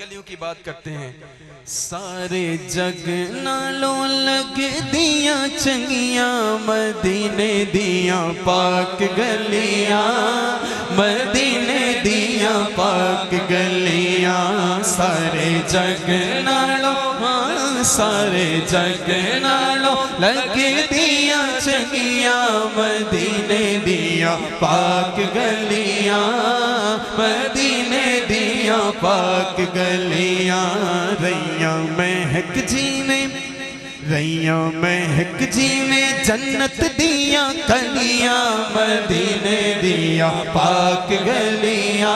گلیوں کی بات کرتے ہیں. سارے جگ نالوں لگ دیاں چنگیاں مدینے دیاں پاک گلیاں مدینے دیاں پاک گلیاں سارے جگ نالوں سارے جگ نالوں لگ دیاں چنگیاں مدینے دیاں پاک گلیاں مدینے دیاں پاک گلیاں ریاں مہک جی میں ریاں مہک جی میں جنت دیاں کلیاں مدینے دیاں پاک گلیاں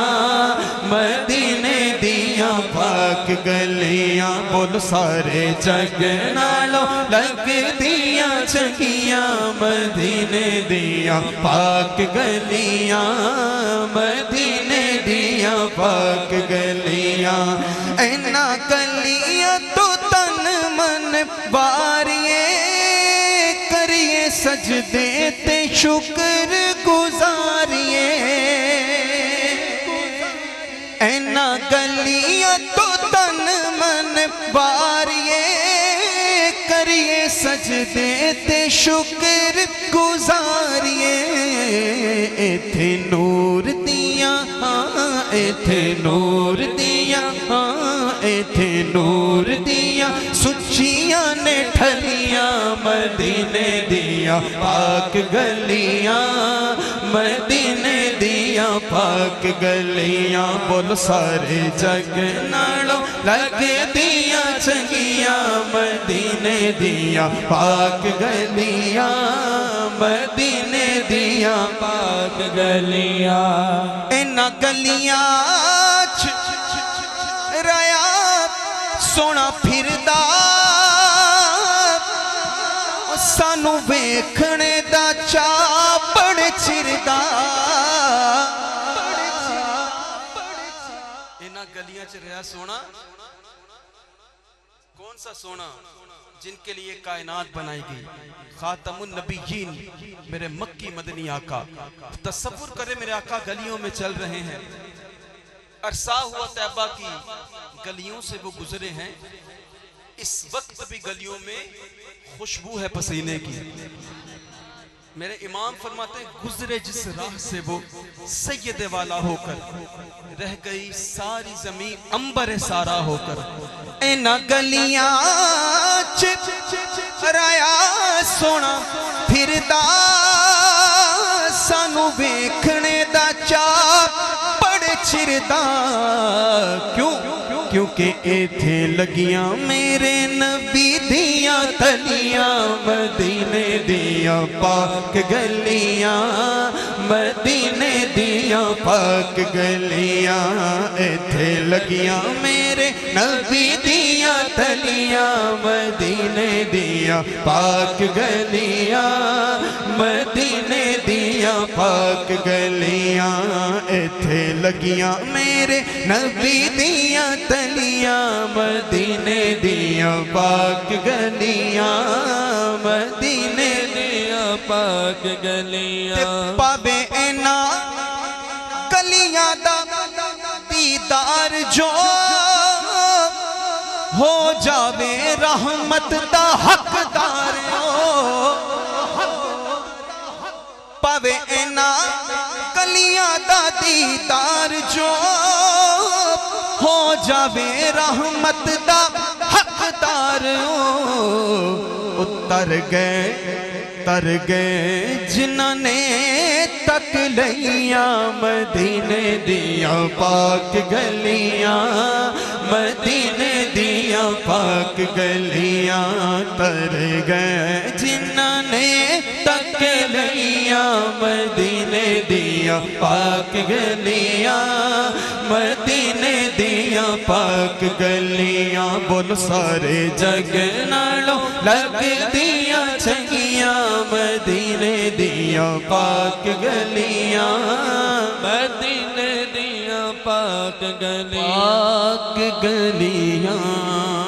مدینے دیاں پاک گلیاں بول سارے جگ نالوں لگ دیاں چنگیاں مدینے دیاں پاک گلیاں مدینے دیاں پاک گلیاں اینا گلیاں تو تن من باریے کریے سجدے تے شکر گزاریے اینا گلیاں تو تن من باریے کریے سجدے تے شکر گزاریے ایتھے نور دیاں ایتھے نور دیاں ایتھے نور دیاں سچیاں نے ٹھلیاں مدینے دیاں پاک گلیاں مدینے دیاں پاک گلیاں بول سارے جگ نالوں لگ دیاں چنگیاں مدینے دیاں پاک گلیاں مدینے دیاں پاک گلیاں اینا گلیاں ریا سونا پھردا سانو ویکھنے دا چاہ بڑے چردا اینا گلیاں چ ریا سونا کون سا سونا جن کے لیے کائنات بنائی گئی خاتم النبیین میرے مکی مدنی آقا تصور کرے میرے آقا گلیوں میں چل رہے ہیں عرصہ ہوا طیبہ کی گلیوں سے وہ گزرے ہیں اس وقت بھی گلیوں میں خوشبو ہے پسینے کی میرے امام فرماتے ہیں گزرے جس راہ سے وہ سید والا ہو کر رہ گئی ساری زمین امبر سارا ہو کر اینا گلیاں رایا سونا پھردا سانو ویکھنے دا چاہ بڑے چردا کیونکہ ایتھے لگیاں میرے نبی دیاں تلیاں مدینے دیاں پاک گلیاں مدینے دیاں پاک گلیاں ایتھے لگیاں میرے نبی دیاں تلیاں مدینے دیاں پاک گلیاں مدینے دیاں پاک گلیاں ایتھے لگیاں میرے نبی دیاں تلیاں مدینے دیاں پاک گلیاں مدینے دیاں پاک گلیاں پاوے اینا گلیاں دا دیدار جو ہو جاوے رحمت دا حقدار پاوے اینا گلیاں دا دیدار جو ہو جاوے رحمت دا حقدار تر گئے جنہاں نے تک لیاں مدینے دیاں پاک گلیاں مدینے دیاں پاک گلیاں تر گئے جنہاں نے تک لیاں مدینے دیاں پاک گلیاں مدینے دیاں پاک گلیاں بول سارے جگ نالوں لگ دیاں چنگیاں مدینے دیاں پاک گلیاں مدینے دیاں پاک گلیاں